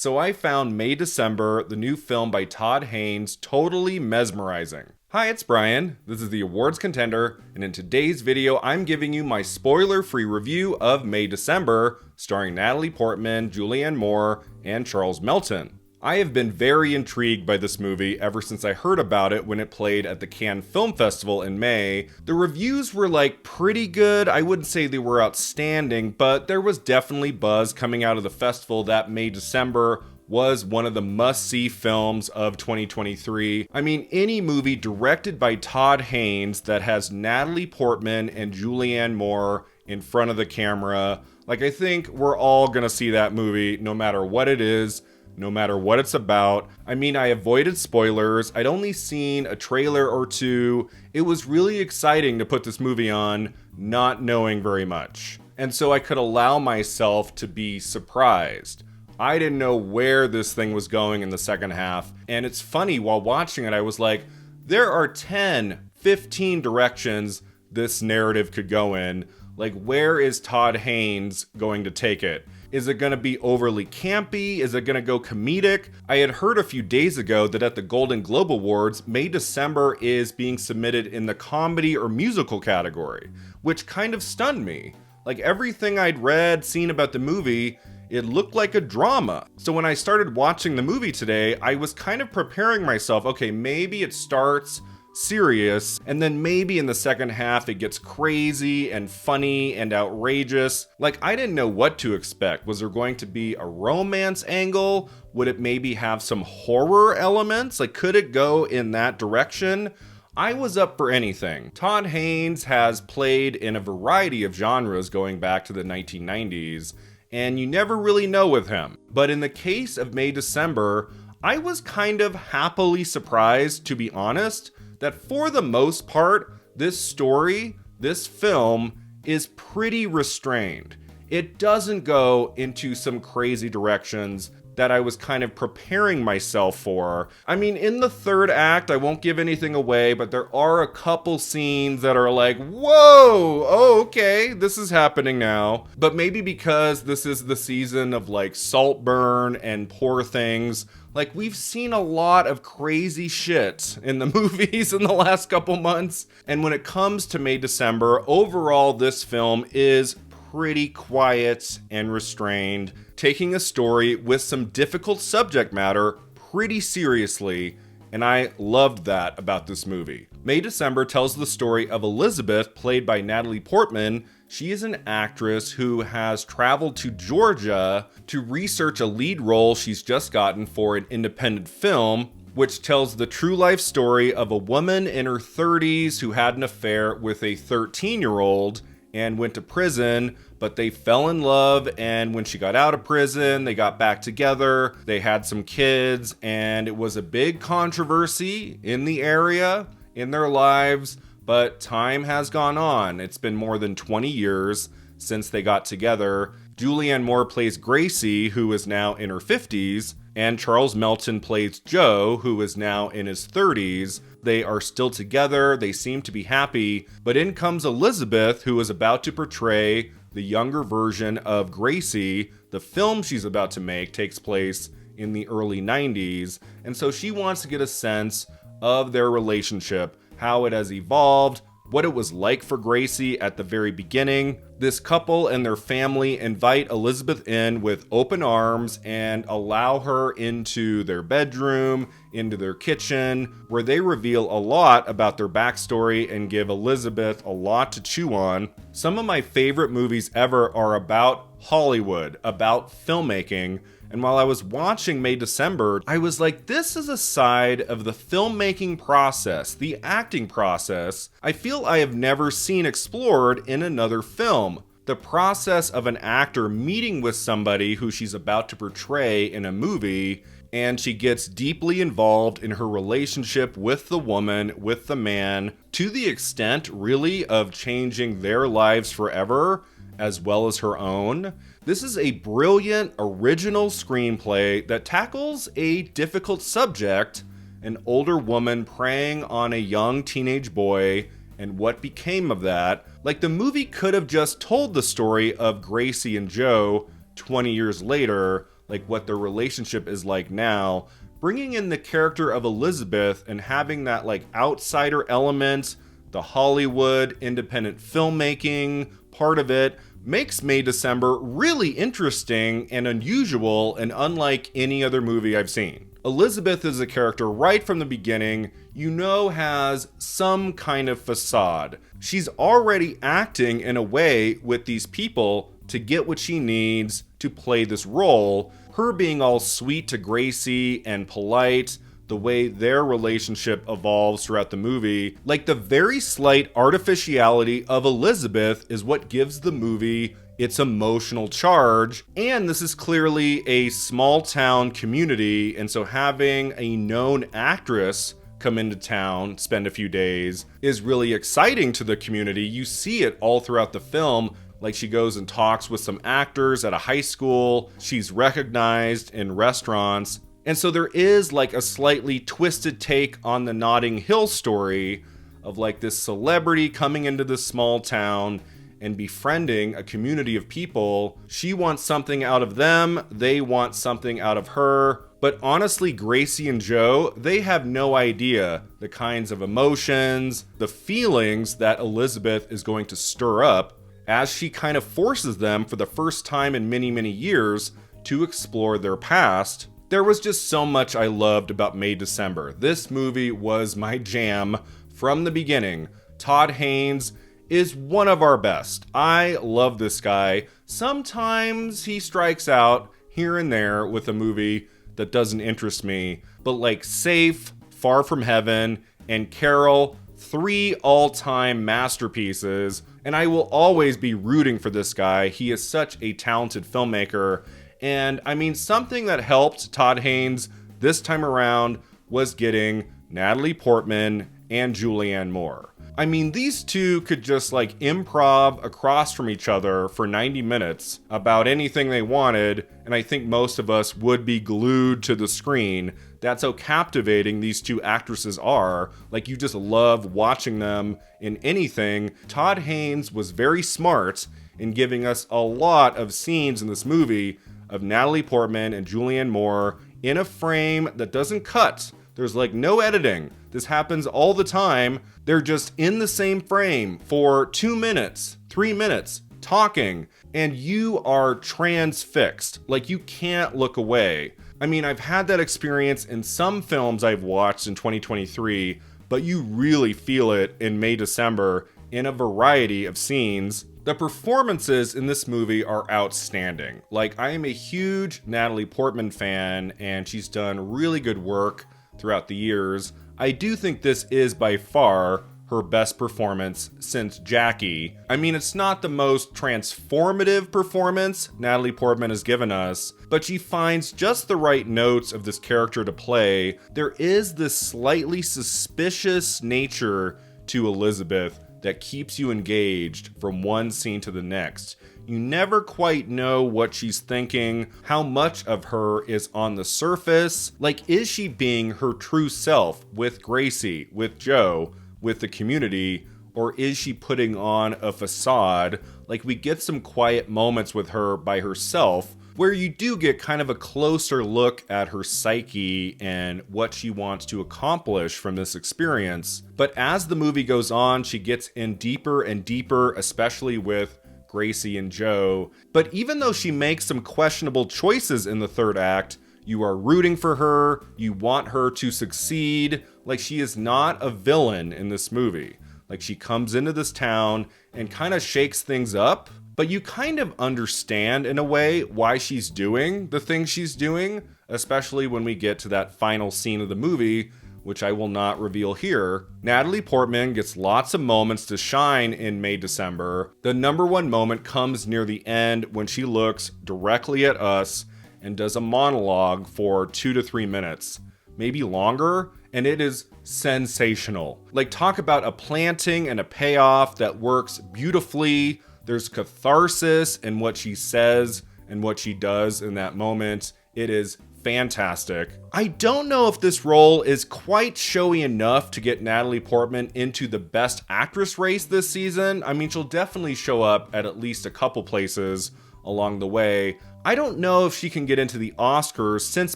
So I found May December, the new film by Todd Haynes, totally mesmerizing. Hi, it's Brian. This is the awards contender, and in today's video, I'm giving you my spoiler-free review of May December, starring Natalie Portman, Julianne Moore, and Charles Melton. I have been very intrigued by this movie ever since I heard about it when it played at the Cannes Film Festival in May. The reviews were pretty good. I wouldn't say they were outstanding, but there was definitely buzz coming out of the festival that May December was one of the must-see films of 2023. I mean, any movie directed by Todd Haynes that has Natalie Portman and Julianne Moore in front of the camera, I think we're all gonna see that movie no matter what it is, no matter what it's about. I mean, I avoided spoilers. I'd only seen a trailer or two. It was really exciting to put this movie on, not knowing very much. And so I could allow myself to be surprised. I didn't know where this thing was going in the second half. And it's funny, while watching it, I was like, there are 10, 15 directions this narrative could go in. Where is Todd Haynes going to take it? Is it going to be overly campy? Is it going to go comedic? I had heard a few days ago that at the Golden Globe Awards, May December is being submitted in the comedy or musical category, which kind of stunned me. Everything I'd read, seen about the movie, it looked like a drama. So when I started watching the movie today, I was kind of preparing myself, okay, maybe it starts serious, and then maybe in the second half it gets crazy and funny and outrageous. I didn't know what to expect. Was there going to be a romance angle? Would it maybe have some horror elements? Could it go in that direction? I was up for anything. Todd Haynes has played in a variety of genres going back to the 1990s, and you never really know with him. But in the case of May December, I was kind of happily surprised, to be honest, that for the most part, this story, this film, is pretty restrained. It doesn't go into some crazy directions that I was kind of preparing myself for. I mean, in the third act, I won't give anything away, but there are a couple scenes that are whoa, oh, okay, this is happening now. But maybe because this is the season of Saltburn and Poor Things, we've seen a lot of crazy shit in the movies in the last couple months. And when it comes to May December, overall, this film is pretty quiet and restrained, taking a story with some difficult subject matter pretty seriously, and I loved that about this movie. May December tells the story of Elizabeth, played by Natalie Portman. She is an actress who has traveled to Georgia to research a lead role she's just gotten for an independent film, which tells the true life story of a woman in her 30s who had an affair with a 13-year-old and went to prison, but they fell in love, and when she got out of prison, they got back together, they had some kids, and it was a big controversy in the area, in their lives, but time has gone on. It's been more than 20 years since they got together. Julianne Moore plays Gracie, who is now in her 50s, and Charles Melton plays Joe, who is now in his 30s. They are still together, they seem to be happy, but in comes Elizabeth, who is about to portray the younger version of Gracie. The film she's about to make takes place in the early 90s, and so she wants to get a sense of their relationship, how it has evolved, what it was like for Gracie at the very beginning. This couple and their family invite Elizabeth in with open arms and allow her into their bedroom, into their kitchen, where they reveal a lot about their backstory and give Elizabeth a lot to chew on. Some of my favorite movies ever are about Hollywood, about filmmaking. And while I was watching May December, I was like, this is a side of the filmmaking process, the acting process, I feel I have never seen explored in another film. The process of an actor meeting with somebody who she's about to portray in a movie, and she gets deeply involved in her relationship with the woman, with the man, to the extent, really, of changing their lives forever, as well as her own. This is a brilliant, original screenplay that tackles a difficult subject, an older woman preying on a young teenage boy, and what became of that. The movie could have just told the story of Gracie and Joe 20 years later, like what their relationship is like now, bringing in the character of Elizabeth and having that like outsider element, the Hollywood independent filmmaking part of it, makes May December really interesting and unusual and unlike any other movie I've seen. Elizabeth is a character right from the beginning, has some kind of facade. She's already acting in a way with these people to get what she needs to play this role. Her being all sweet to Gracie and polite, the way their relationship evolves throughout the movie, like the very slight artificiality of Elizabeth is what gives the movie its emotional charge. And this is clearly a small town community, and so having a known actress come into town, spend a few days, is really exciting to the community. You see it all throughout the film. Like she goes and talks with some actors at a high school. She's recognized in restaurants. And so there is like a slightly twisted take on the Notting Hill story of like this celebrity coming into this small town and befriending a community of people. She wants something out of them. They want something out of her. But honestly, Gracie and Joe, they have no idea the kinds of emotions, the feelings that Elizabeth is going to stir up as she kind of forces them for the first time in many, many years to explore their past. There was just so much I loved about May December. This movie was my jam from the beginning. Todd Haynes is one of our best. I love this guy. Sometimes he strikes out here and there with a movie that doesn't interest me, but like Safe, Far From Heaven, and Carol, 3 all-time masterpieces, and I will always be rooting for this guy. He is such a talented filmmaker. And I mean, something that helped Todd Haynes this time around was getting Natalie Portman and Julianne Moore. I mean, these two could just like improv across from each other for 90 minutes about anything they wanted, and I think most of us would be glued to the screen. That's how captivating these two actresses are. Like, you just love watching them in anything. Todd Haynes was very smart in giving us a lot of scenes in this movie of Natalie Portman and Julianne Moore in a frame that doesn't cut. There's like no editing. This happens all the time. They're just in the same frame for 2 minutes, 3 minutes, talking, and you are transfixed. Like, you can't look away. I mean, I've had that experience in some films I've watched in 2023, but you really feel it in May December in a variety of scenes. The performances in this movie are outstanding. Like, I am a huge Natalie Portman fan, and she's done really good work throughout the years. I do think this is by far her best performance since Jackie. I mean, it's not the most transformative performance Natalie Portman has given us, but she finds just the right notes of this character to play. There is this slightly suspicious nature to Elizabeth that keeps you engaged from one scene to the next. You never quite know what she's thinking, how much of her is on the surface. Like, is she being her true self with Gracie, with Joe, with the community, or is she putting on a facade? Like, we get some quiet moments with her by herself where you do get kind of a closer look at her psyche and what she wants to accomplish from this experience. But as the movie goes on, she gets in deeper and deeper, especially with Gracie and Joe. But even though she makes some questionable choices in the third act, you are rooting for her, you want her to succeed. Like, she is not a villain in this movie. Like, she comes into this town and kind of shakes things up, but you kind of understand in a way why she's doing the things she's doing, especially when we get to that final scene of the movie, which I will not reveal here. Natalie Portman gets lots of moments to shine in May December. The number one moment comes near the end when she looks directly at us and does a monologue for 2 to 3 minutes, maybe longer, and it is sensational. Like, talk about a planting and a payoff that works beautifully. There's catharsis in what she says and what she does in that moment. It is fantastic. I don't know if this role is quite showy enough to get Natalie Portman into the Best Actress race this season. I mean, she'll definitely show up at least a couple places along the way. I don't know if she can get into the Oscars since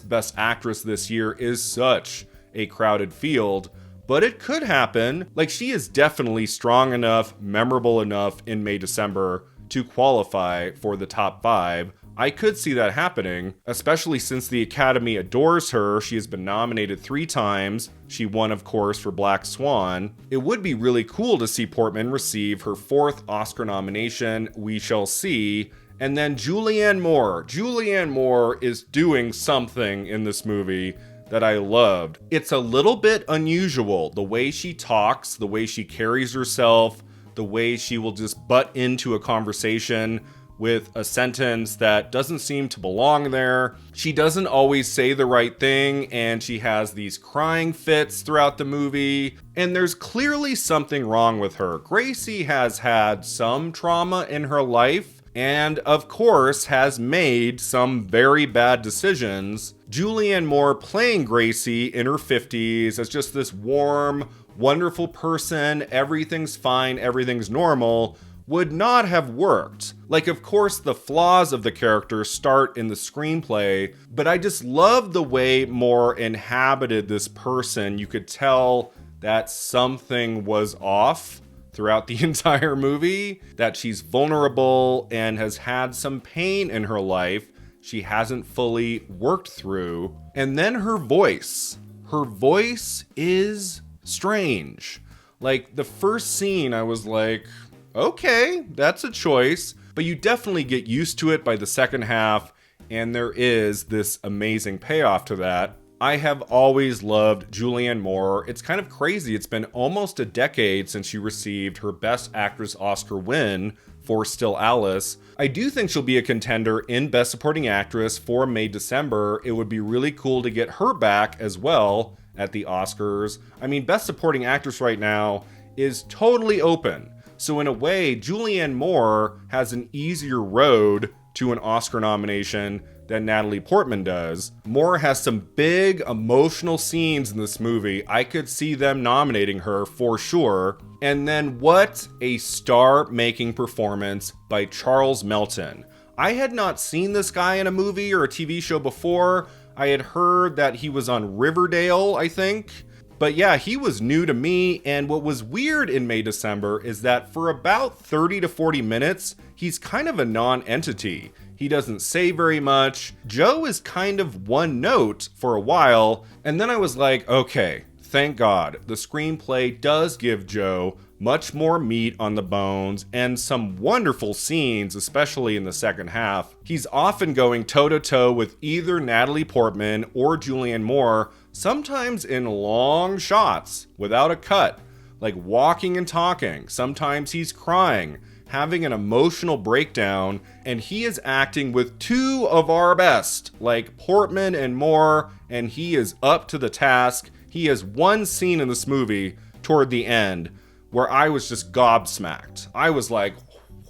Best Actress this year is such a crowded field, but it could happen. Like, she is definitely strong enough, memorable enough in May, December to qualify for the top 5. I could see that happening, especially since the Academy adores her. She has been nominated 3 times. She won, of course, for Black Swan. It would be really cool to see Portman receive her 4th Oscar nomination. We shall see. And then Julianne Moore. Julianne Moore is doing something in this movie that I loved. It's a little bit unusual, the way she talks, the way she carries herself, the way she will just butt into a conversation with a sentence that doesn't seem to belong there. She doesn't always say the right thing, and she has these crying fits throughout the movie, and there's clearly something wrong with her. Gracie has had some trauma in her life, and of course has made some very bad decisions. Julianne Moore playing Gracie in her 50s as just this warm, wonderful person, everything's fine, everything's normal, would not have worked. Like, of course, the flaws of the character start in the screenplay, but I just love the way Moore inhabited this person. You could tell that something was off throughout the entire movie, that she's vulnerable and has had some pain in her life she hasn't fully worked through. And then her voice. Her voice is strange. Like, the first scene, I was like, okay, that's a choice, but you definitely get used to it by the second half, and there is this amazing payoff to that. I have always loved Julianne Moore. It's kind of crazy. It's been almost a decade since she received her Best Actress Oscar win for Still Alice. I do think she'll be a contender in Best Supporting Actress for May, December. It would be really cool to get her back as well at the Oscars. I mean, Best Supporting Actress right now is totally open. So in a way, Julianne Moore has an easier road to an Oscar nomination than Natalie Portman does. Moore has some big emotional scenes in this movie. I could see them nominating her for sure. And then what a star-making performance by Charles Melton. I had not seen this guy in a movie or a TV show before. I had heard that he was on Riverdale, I think. But yeah, he was new to me, and what was weird in May, December is that for about 30 to 40 minutes, he's kind of a non-entity. He doesn't say very much. Joe is kind of one note for a while, and then I was like, okay, thank God. The screenplay does give Joe much more meat on the bones and some wonderful scenes, especially in the second half. He's often going toe-to-toe with either Natalie Portman or Julianne Moore, sometimes in long shots without a cut, like walking and talking. Sometimes he's crying, having an emotional breakdown, and he is acting with 2 of our best, like Portman and Moore, and he is up to the task. He has one scene in this movie toward the end where I was just gobsmacked. I was like,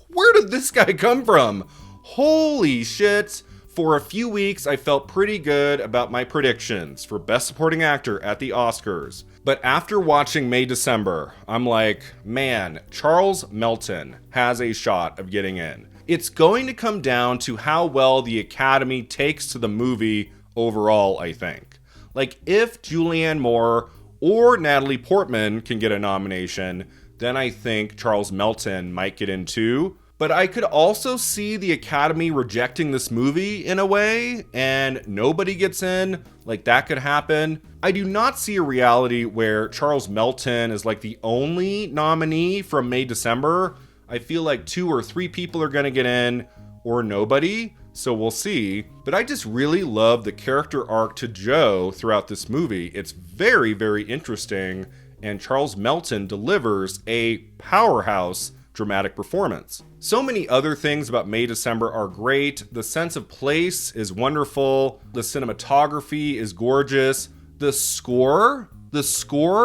where did this guy come from? Holy shit. For a few weeks, I felt pretty good about my predictions for Best Supporting Actor at the Oscars. But after watching May, December, I'm like, man, Charles Melton has a shot of getting in. It's going to come down to how well the Academy takes to the movie overall, I think. Like, if Julianne Moore or Natalie Portman can get a nomination, then I think Charles Melton might get in too. But I could also see the Academy rejecting this movie in a way, and nobody gets in. Like, that could happen. I do not see a reality where Charles Melton is like the only nominee from May, December. I feel like 2 or 3 people are gonna get in, or nobody. So we'll see. But I just really love the character arc to Joe throughout this movie. It's very, very interesting, and Charles Melton delivers a powerhouse dramatic performance. So many other things about May, December are great. The sense of place is wonderful. The cinematography is gorgeous. The score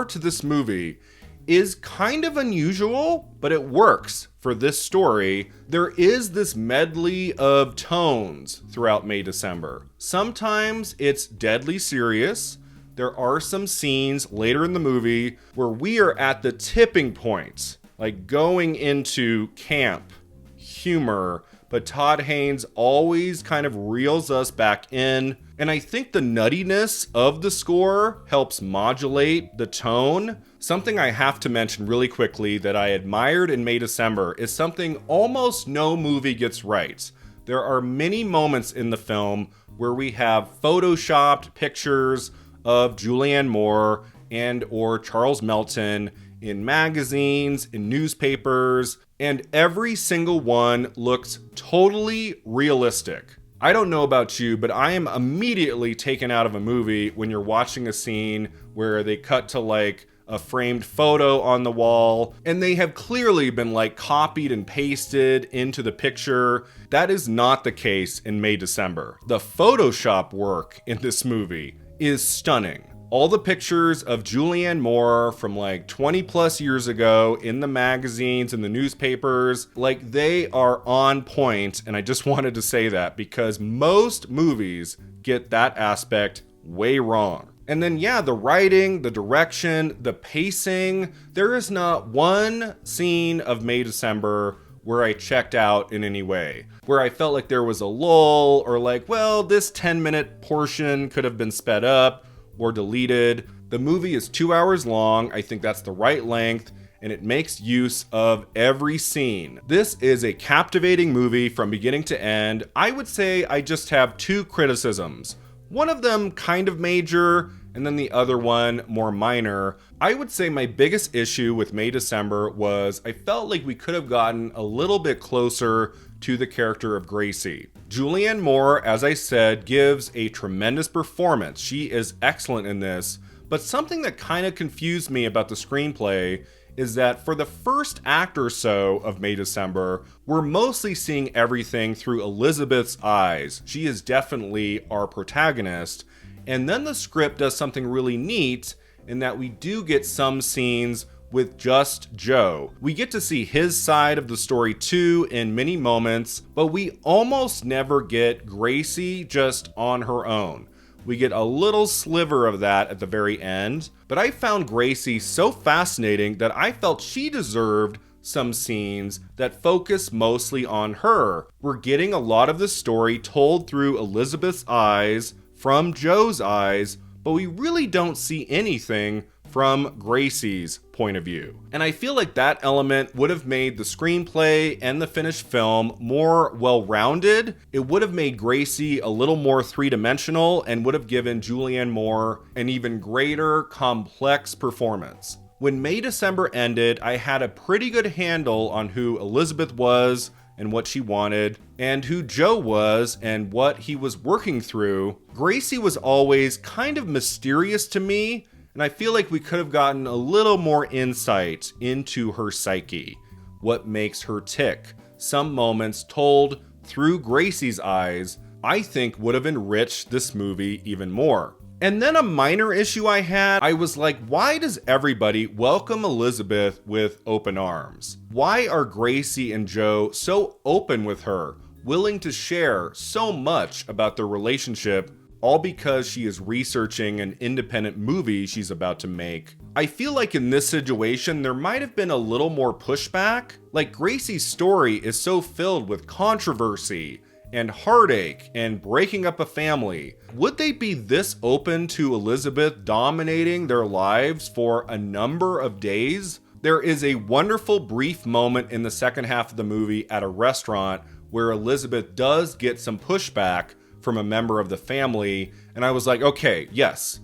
to this movie is kind of unusual, but it works for this story. There is this medley of tones throughout May, December. Sometimes it's deadly serious. There are some scenes later in the movie where we are at the tipping point, like going into camp, humor, but Todd Haynes always kind of reels us back in. And I think the nuttiness of the score helps modulate the tone. Something I have to mention really quickly that I admired in May December is something almost no movie gets right. There are many moments in the film where we have photoshopped pictures of Julianne Moore and or Charles Melton in magazines, in newspapers, and every single one looks totally realistic. I don't know about you, but I am immediately taken out of a movie when you're watching a scene where they cut to like a framed photo on the wall, and they have clearly been like copied and pasted into the picture. That is not the case in May December. The Photoshop work in this movie is stunning. All the pictures of Julianne Moore from like 20 plus years ago in the magazines and the newspapers, like they are on point. And I just wanted to say that because most movies get that aspect way wrong. And then, yeah, the writing, the direction, the pacing, there is not one scene of May December where I checked out in any way, where I felt like there was a lull or like, well, this 10-minute portion could have been sped up or deleted. The movie is 2 hours long. I think that's the right length, and it makes use of every scene. This is a captivating movie from beginning to end. I would say I just have two criticisms. One of them kind of major, and then the other one more minor. I would say my biggest issue with May December was I felt like we could have gotten a little bit closer to the character of Gracie. Julianne Moore, as I said, gives a tremendous performance. She is excellent in this, but something that kind of confused me about the screenplay is that for the first act or so of May December, we're mostly seeing everything through Elizabeth's eyes. She is definitely our protagonist. And then the script does something really neat in that we do get some scenes with just Joe. We get to see his side of the story too in many moments, but we almost never get Gracie just on her own. We get a little sliver of that at the very end, but I found Gracie so fascinating that I felt she deserved some scenes that focus mostly on her. We're getting a lot of the story told through Elizabeth's eyes, from Joe's eyes, but we really don't see anything from Gracie's point of view. And I feel like that element would have made the screenplay and the finished film more well-rounded. It would have made Gracie a little more three-dimensional and would have given Julianne Moore an even greater, complex performance. When May December ended, I had a pretty good handle on who Elizabeth was and what she wanted, and who Joe was and what he was working through. Gracie was always kind of mysterious to me, and I feel like we could have gotten a little more insight into her psyche, what makes her tick. Some moments told through Gracie's eyes, I think would have enriched this movie even more. And then a minor issue I had, I was like, why does everybody welcome Elizabeth with open arms? Why are Gracie and Joe so open with her, willing to share so much about their relationship, all because she is researching an independent movie she's about to make? I feel like in this situation, there might have been a little more pushback. Like Gracie's story is so filled with controversy and heartache and breaking up a family. Would they be this open to Elizabeth dominating their lives for a number of days? There is a wonderful brief moment in the second half of the movie at a restaurant where Elizabeth does get some pushback from a member of the family, and I was like, okay, yes,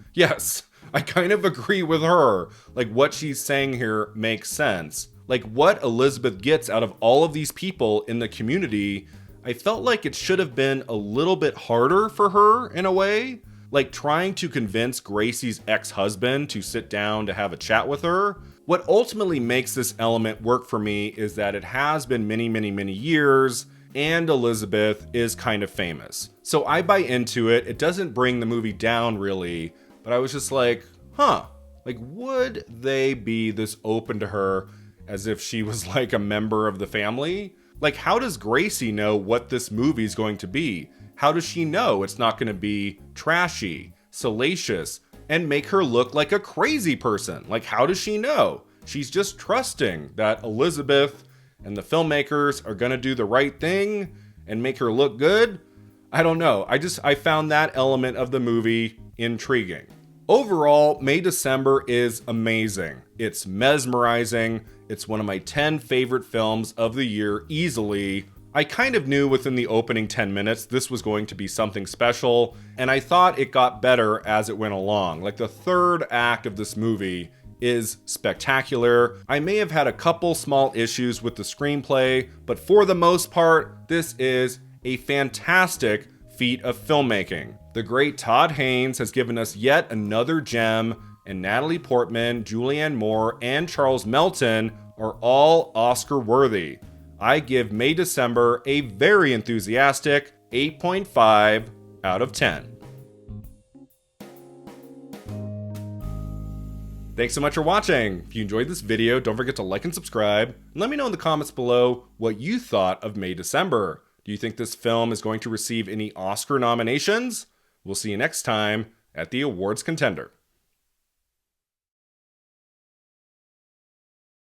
I kind of agree with her. Like what she's saying here makes sense. Like what Elizabeth gets out of all of these people in the community, I felt like it should have been a little bit harder for her in a way, like trying to convince Gracie's ex-husband to sit down to have a chat with her. What ultimately makes this element work for me is that it has been many years, and Elizabeth is kind of famous. So I buy into it. It doesn't bring the movie down really, but I was just like, like would they be this open to her as if she was like a member of the family? Like, how does Gracie know what this movie is going to be? How does she know it's not going to be trashy, salacious, and make her look like a crazy person? Like, how does she know? She's just trusting that Elizabeth and the filmmakers are going to do the right thing and make her look good? I don't know. I found that element of the movie intriguing. Overall, May December is amazing. It's mesmerizing. It's one of my 10 favorite films of the year easily. I kind of knew within the opening 10 minutes this was going to be something special, and I thought it got better as it went along. Like, the third act of this movie is spectacular. I may have had a couple small issues with the screenplay, but for the most part, this is a fantastic feat of filmmaking. The great Todd Haynes has given us yet another gem, and Natalie Portman, Julianne Moore, and Charles Melton are all Oscar worthy. I give May December a very enthusiastic 8.5 out of 10. Thanks so much for watching. If you enjoyed this video, don't forget to like and subscribe. And let me know in the comments below what you thought of May December. Do you think this film is going to receive any Oscar nominations? We'll see you next time at the Awards Contender.